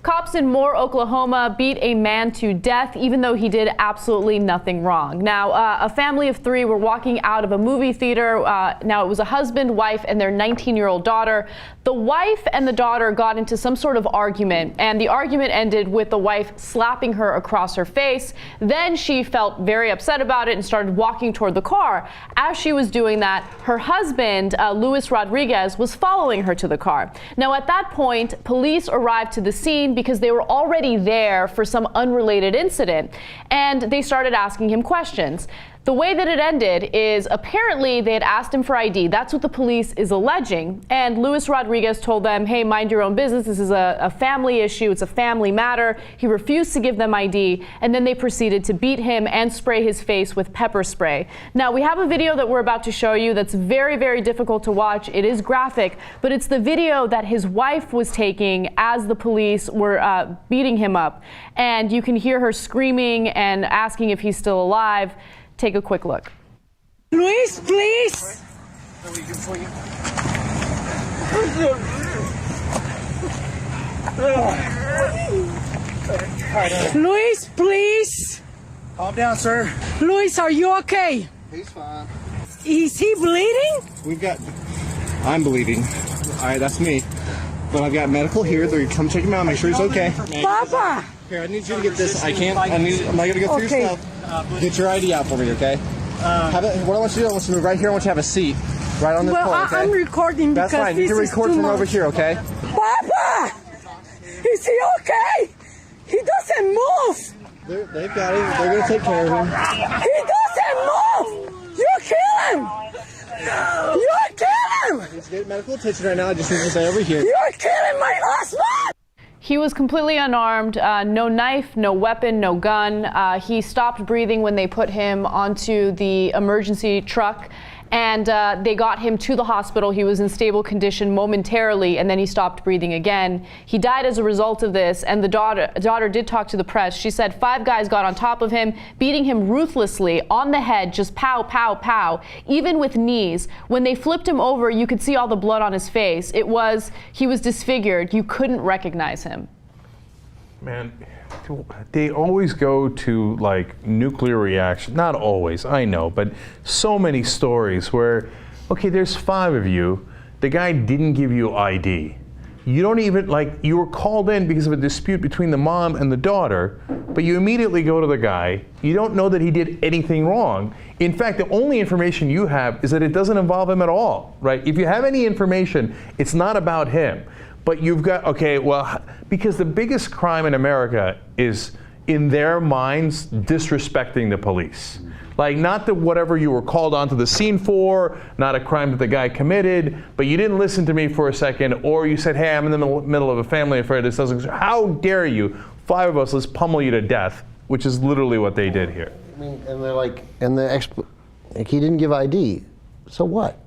Cops in Moore, Oklahoma beat a man to death even though he did absolutely nothing wrong. Now, a family of three were walking out of a movie theater. Now, it was a husband, wife, and their 19-year-old daughter. The wife and the daughter got into some sort of argument, and the argument ended with the wife slapping her across her face. Then she felt very upset about it and started walking toward the car. As she was doing that, her husband, Luis Rodriguez, was following her to the car. Now, at that point, police arrived to the scene because they were already there for some unrelated incident, and they started asking him questions. The way that it ended is apparently they had asked him for ID. That's what the police is alleging. And Luis Rodriguez told them, hey, mind your own business. This is a family issue. It's a family matter. He refused to give them ID. And then they proceeded to beat him and spray his face with pepper spray. Now, we have a video that we're about to show you that's very, very difficult to watch. It is graphic, but it's the video that his wife was taking as the police were beating him up. And you can hear her screaming and asking if he's still alive. Take a quick look. Luis, please. Luis, please. Calm down, sir. Luis, are you okay? He's fine. Is he bleeding? I'm bleeding. All right, that's me. But I've got medical here. They're gonna come check him out, make sure he's okay. Papa. Here, I need you to get this. I'm not gonna go through your stuff. Get your ID out for me, okay? What I want you to do, I want you to move right here. I want you to have a seat right on this point, okay? I'm recording because that's fine. You can record from over here, okay? Papa! Is he okay? He doesn't move. They've got him. They're going to take care of him. He doesn't move. You kill him. You kill him. He's getting medical attention right now. I just need to stay over here. You're killing my husband. He was completely unarmed, no knife, no weapon, no gun. He stopped breathing when they put him onto the emergency truck, and they got him to the hospital. He was in stable condition momentarily, and then he stopped breathing again. He died as a result of this, and the daughter did talk to the press. She said 5 guys got on top of him, beating him ruthlessly on the head, just pow, pow, pow, even with knees. When they flipped him over, you could see all the blood on his face. He was disfigured. You couldn't recognize him. Man, they always go to like nuclear reaction. Not always, I know, but so many stories where, okay, there's 5 of you. The guy didn't give you ID. You don't even, you were called in because of a dispute between the mom and the daughter, but you immediately go to the guy. You don't know that he did anything wrong. In fact, the only information you have is that it doesn't involve him at all, right? If you have any information, it's not about him. But you've got, okay, well, because the biggest crime in America is, in their minds, disrespecting the police. Like, not that whatever you were called onto the scene for, not a crime that the guy committed, but you didn't listen to me for a second, or you said, hey, I'm in the middle of a family affair, this doesn't, how dare you, 5 of us, let's pummel you to death, which is literally what they did here. I mean, and they're like, he didn't give ID, so what?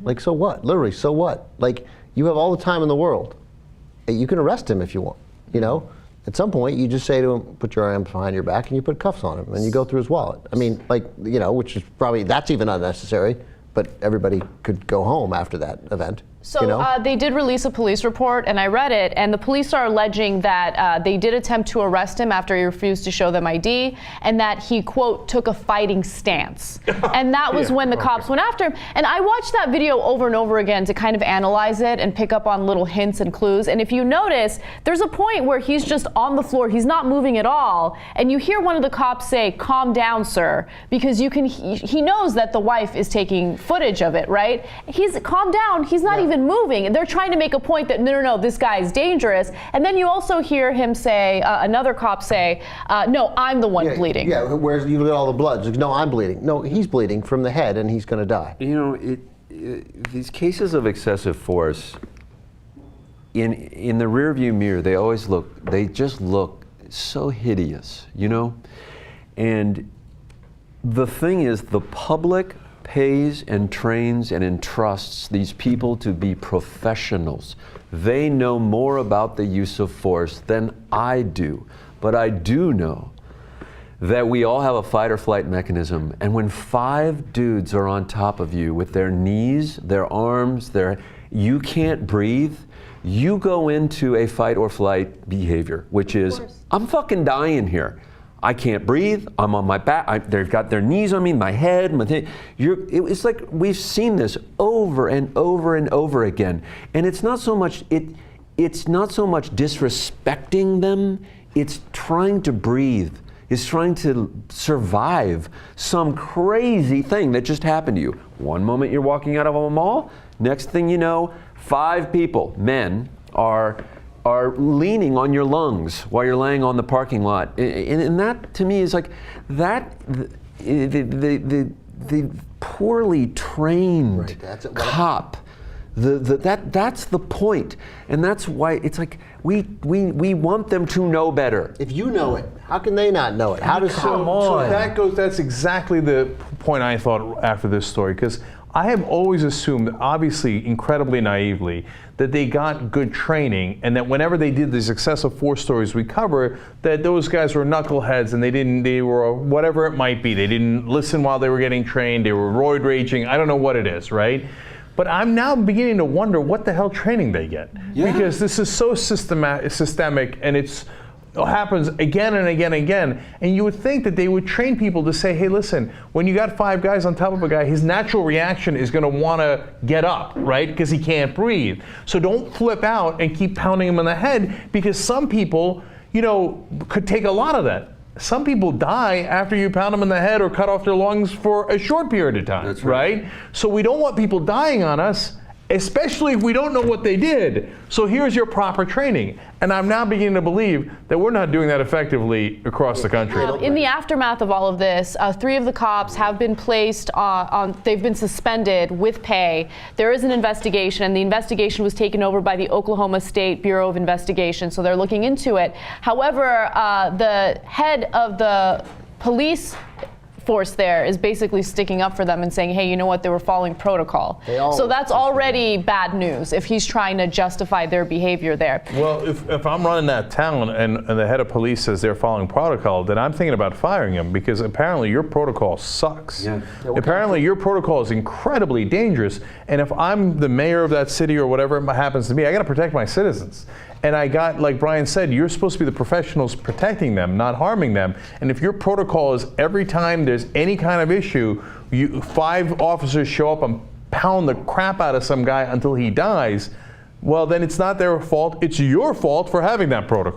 Like, so what? Literally, so what? Like, you have all the time in the world. You can arrest him if you want, you know? At some point, you just say to him, put your arms behind your back, and you put cuffs on him, and you go through his wallet. I mean, which is probably, that's even unnecessary, but everybody could go home after that event. So you know? They did release a police report, and I read it, and the police are alleging that they did attempt to arrest him after he refused to show them ID, and that he, quote, took a fighting stance. And that was when the cops went after him. And I watched that video over and over again to kind of analyze it and pick up on little hints and clues. And if you notice, there's a point where he's just on the floor, he's not moving at all, and you hear one of the cops say, calm down, sir, because he knows that the wife is taking footage of it, right? He's calm down, he's not even moving. And they're trying to make a point that no, this guy is dangerous. And then you also hear him say, another cop say, no, I'm the one bleeding. Yeah, where's you look at all the blood? It's like, no, I'm bleeding. No, he's bleeding from the head, and he's going to die. You know, these cases of excessive force, in the rearview mirror, they just look so hideous, you know? And the thing is, the public pays and trains and entrusts these people to be professionals. They know more about the use of force than I do. But I do know that we all have a fight or flight mechanism, and when 5 dudes are on top of you with their knees, their arms, you can't breathe, you go into a fight or flight behavior, which is, I'm fucking dying here. I can't breathe. I'm on my back. They've got their knees on me, my head. It's like we've seen this over and over and over again. And it's not so much it's not so much disrespecting them. It's trying to breathe. It's trying to survive some crazy thing that just happened to you. One moment you're walking out of a mall. Next thing you know, 5 people, men, are leaning on your lungs while you're laying on the parking lot. And that, to me, is like that, the poorly trained cop, that's the point. And that's why it's like, we want them to know better. If you know it, how can they not know it? How does So that's exactly the point I thought after this story, because I have always assumed, obviously incredibly naively, that they got good training and that whenever they did these excessive force stories we cover, that those guys were knuckleheads and they were whatever it might be. They didn't listen while they were getting trained, they were roid raging, I don't know what it is, right? But I'm now beginning to wonder what the hell training they get. Yeah. Because this is so systemic and it happens again and again and again. And you would think that they would train people to say, hey, listen, when you got 5 guys on top of a guy, his natural reaction is going to want to get up, right? Because he can't breathe. So don't flip out and keep pounding him in the head, because some people, could take a lot of that. Some people die after you pound them in the head or cut off their lungs for a short period of time. That's right? So we don't want people dying on us, especially if we don't know what they did. So here's your proper training. And I'm now beginning to believe that we're not doing that effectively across the country. In the aftermath of all of this, 3 of the cops have been placed they've been suspended with pay. There is an investigation, and the investigation was taken over by the Oklahoma State Bureau of Investigation, so they're looking into it. However, the head of the police force there is basically sticking up for them and saying, hey, you know what, they were following protocol. So that's already bad news if he's trying to justify their behavior there. Well, if I'm running that town and the head of police says they're following protocol, then I'm thinking about firing him, because apparently your protocol sucks. Yeah. Apparently your protocol is incredibly dangerous, and if I'm the mayor of that city or whatever it happens to be, I got to protect my citizens. And I got, like Brian said, you're supposed to be the professionals protecting them, not harming them. And if your protocol is every time there's any kind of issue, 5 officers show up and pound the crap out of some guy until he dies, well, then it's not their fault. It's your fault for having that protocol.